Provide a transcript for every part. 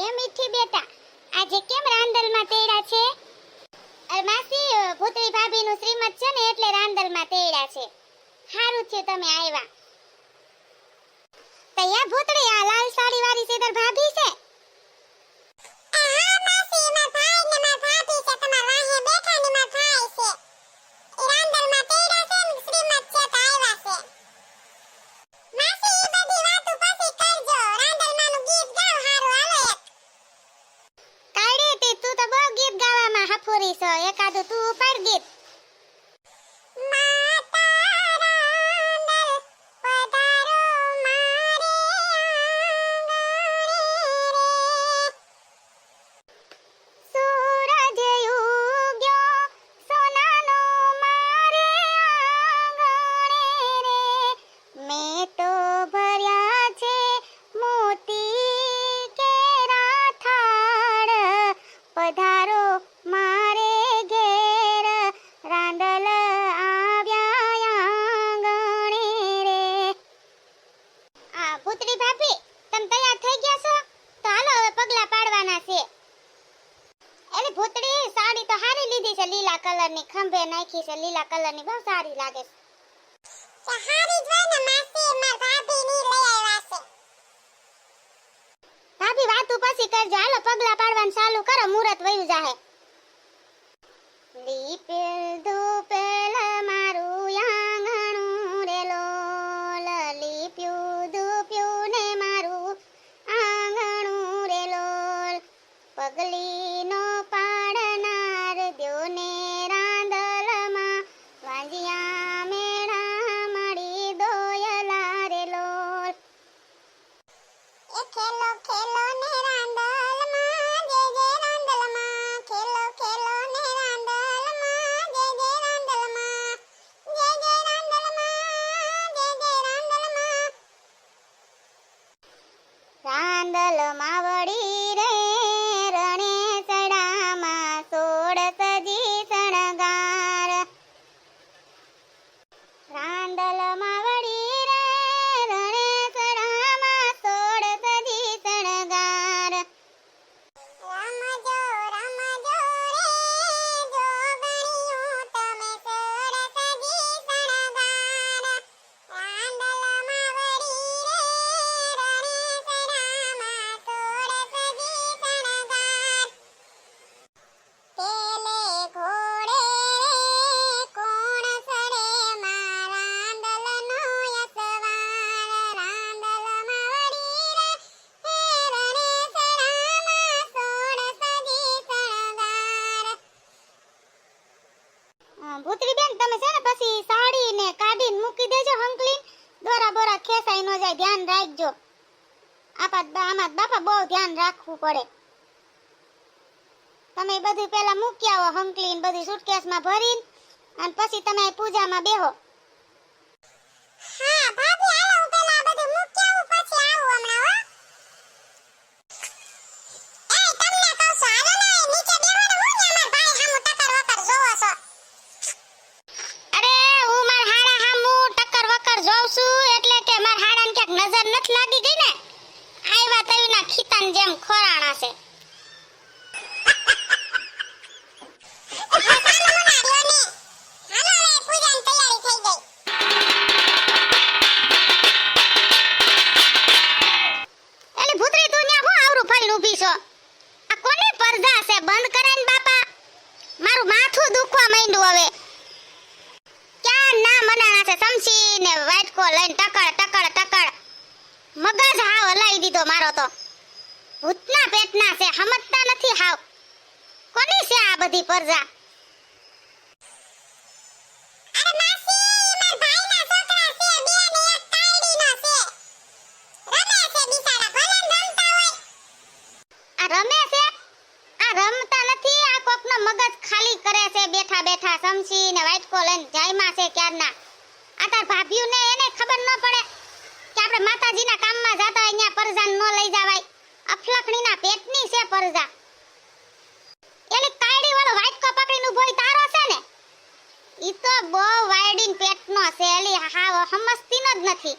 એ મીઠી બેટા, આજે કેમ રાંદલમાં તેડા છે? અરે માસી, ભૂતળી ભાભીનું શ્રીમત છે ને એટલે રાંદલમાં તેડા છે. હારું છે તમે આવ્યા. તૈયા ભૂતળી, આ લાલ સાડી વાળી સેદર ભાભી છે? હા માસી, માર ભાઈ ને માર ભાભી છે. તમાર વાહે બેઠા ને માર ભાઈ છે. એ રાંદલમાં તેડા છે ને શ્રીમત છે તો આવ્યા છે. માસી, એ બધી વાતો પછી કરજો. રાંદલમાંનું ગીત ગાવ હારું હાલો એક. કાઢી તે તું તો બહુ ગીત ગાવામાં હફુરી છો. એકાદું તું ઉપાડ ગીત. પધારો મારે ઘેર, રાંદલ આવ્યા આંગણે રે. આ ભૂતળી ભાભી, તમે તૈયાર થઈ ગયા છો? તો હાલો હવે પગલા પાડવાના છે. એટલે ભૂતળી, સાડી તો હારી લીધી છે, લીલા કલરની ખંભે નાખી છે. લીલા કલરની બહુ સારી લાગે છે. હારી જ હોય ને માસી, માર ભાભી ની લઈ આવ્યા છે. ભાભી વાતું પછી કરજો. હાલો પગલા પાડવાનું ચાલુ કરો, મુહૂર્ત વયું જાહે. લીપેલ ધૂપેલ મારું આંગણું રે લોલ, લીપ્યું ધૂપ્યું ને મારું આંગણું રે લોલ. પગલીનો પાડનાર દ્યો ને રાંદલમાં, વાંજિયા મેળા મળી દોયલા રે લોલ. એ ખેલો ખેલો ને રાંદલમાં, જે જે રાંદલમાં, ખેલો ખેલો ને રાંદલમાં, જે જે રાંદલમાં, જે જે રાંદલમાં, જે જે રાંદલમાં. રાંદલમાં વળી રે રણે સડામાં, સોળ સજી શણગાર. રાંદલમાં વળી રે રણે સડામાં, સોળ સજી શણગાર. રમજો રમજો રે જોગણીઓ તમે, સોળ સજી શણગાર. રાંદલમાં વળી રે રણે સડામાં, સોળ સજી શણગાર. તેલે ઘોડે રે કોણ સડે, માં રાંદલનો યસવાર. રાંદલમાં વળી રે રણે સડામાં, સોળ સજી શણગાર. ભૂતળી બેન, તમે છે ને પછી સાડી ને કાઢીને મૂકી દેજો હંકલીન. દોરા બોરા ખેસાઈ ન જાય, ધ્યાન રાખજો. આમાં બાપા બહુ ધ્યાન રાખવું પડે. તમે બધું પેલા મૂકી આવો હંકલીન, બધું સુટકેસમાં ભરીને, અને પછી તમે પૂજામાં બેહો. હા ભાભી, હાલો હું પેલા બધું મૂકી આવું, પછી આવું હમણાં હો. એ તમને કહું છું, હાલો ને નીચે બેહો ને. હું ને માર ભાઈ હામું ટકર વકર જોવો છો? અરે હું માર હાડા હામું ટકર વકર જોઉં છું, એટલે કે માર હાડાને ક્યાંક નજર નથી લાગી ગઈ ને. આયવા તવીના ખીતાન જેમ ખોરાણા છે. બંધ કરે ને બાપા, મારું માથું દુખવા માંડ્યું હવે. ક્યાં ના મનાણા છે સમસી ને વાટકો લઈને ટકડ ટકડ ટકડ. મગજ હાવ હલાઈ દીધો મારો તો. ભૂતના પેટના છે, સમજતા નથી હાવ. કોની છે આ બધી પરજા? અરે માસી, માર ભાઈના છોકરા છે, બે ને એક કાયડીનો છે. રમે છે બિચારા, ભલે રમતા હોય. આ રમે છે? આ રમતા નથી, આ કોકનો મગજ ખાલી કરે છે બેઠા બેઠા. સમસી ને વાટકો લઈને જાયમાં છે ક્યારના. આ તાર ભાભીઓને એને ખબર ન પડે કે આપણે માતાજીના કામમાં જાતા હોય, અહીંયા પરજાન ન લઈ જવાય. અફલખણીના પેટની છે પરજા. એલી કાયડી વાળો વાટકો પકડીને ઉભોય તારો છે ને, ઈ તો બહુ વાયડીન પેટનો છે. એલી હાવ સમજતી ન જ નથી.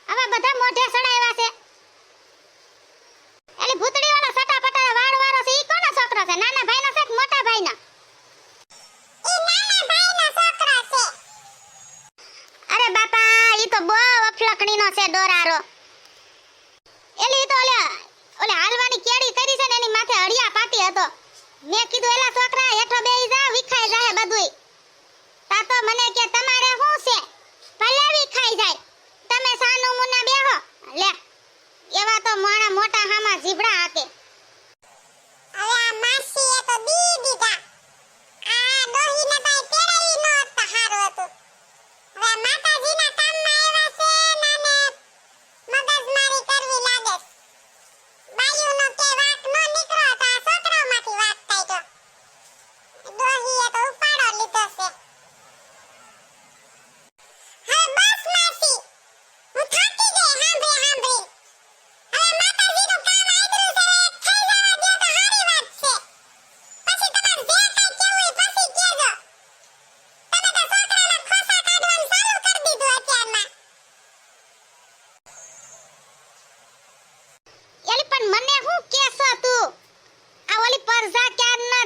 આવા બધા મોઢે સડાવ્યા છે. એલી ભૂતડી છે ડોરારો. એલી તો ઓલે હાલવાની કેડી કરી છે ને એની માથે હળિયા પાટી હતો. મેં કીધું એલા છોકરા હેઠો બેહી જા, વિખાઈ જાય બધુંય. તા તો મને કે તમારે શું છે, ભલે વિખાઈ જાય, તમે સાનું મુના બેહો. લે એવા તો મોણા મોટા હામાં જીબડા હાકે. હવે આ માસી એ તો દી દીધા. આ ડોહીને ભાઈ તેરેલી નો તો હારું હતું. હવે માતાજીના કામમાં આવ્યા છે ને મગજમારી કરવી લાગે. બાયુનો કે વાક નો નીકળો તો આ છોકરામાંથી વાક થાય તો ડોહીએ તો ઉપાડો લીધો છે. હવે બસ માસી, હું થાકી ગઈ સાંભળી. હવે માતાજીનું કામ આદરું છે, થઈ જવા દો તો સારી વાત છે. પછી તમારે જે કાંઈ કેવું હોય પછી કહેજો. તમે તો છોકરાના ખોસા કાઢવાનું ચાલુ કરી દીધું અત્યારમાં. એલી પણ મને શું કેસો તું? આ ઓલી પરજા ક્યારનો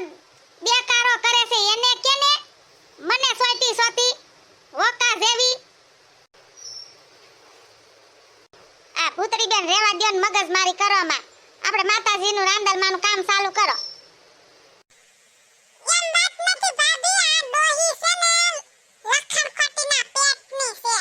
બેકારો કરે છે એને કેને? મને સોતી વોકા જેવી. આ ભૂતરી બેન રેવા દ્યો ને મગજમારી કરવામાં. આપણે માતાજીનું રાંદલમાનું કામ ચાલુ કરો. એમ વાત નથી ભાભી, આ ડોહી છે ને લખણ ખોટીના પેટની છે.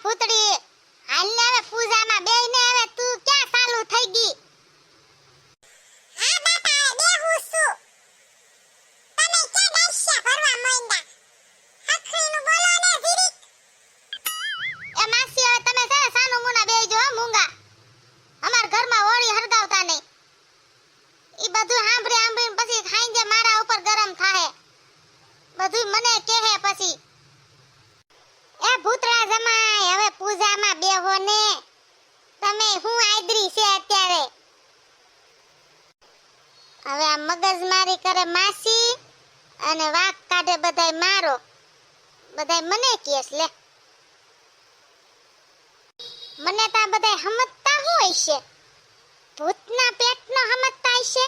ભૂતડી હાલ ને હવે પૂજામાં બેહીને હવે તું ક્યાં ચાલુ થઈ ગઈ? હા બાપા બેહું છું. તમે કે ગાસ્યા ભરવા માંડ્યા. હખરીનું બોલો ને જીરીક. એ માસી હવે તમે છે સાનું મુના બેહીજો હો મૂંગા. અમાર ઘરમાં હોળી હરગાવતા નહીં. ઈ બધું સાંભળીને પછી ખાઈને મારા ઉપર ગરમ થાહે. બધું મને કહે પછી. એ ભૂતળા જમાઈ હવે પૂજામાં બેહો ને. તમે હું આદરી છે અત્યારે. હવે આ મગજમારી કરે માસી અને વાક કાઢે બધાય મારો. બધાય મને કેસ લે. મને તો બધાય સમજતા હોય છે. ભૂતના પેટનો સમજતા હશે.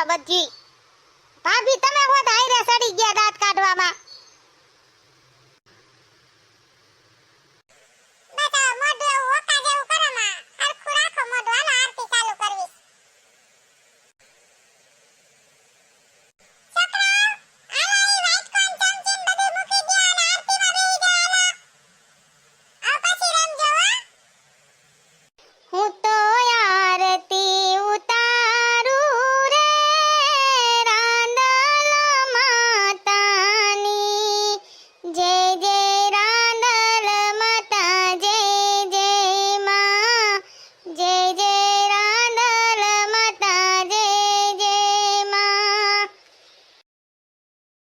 બધી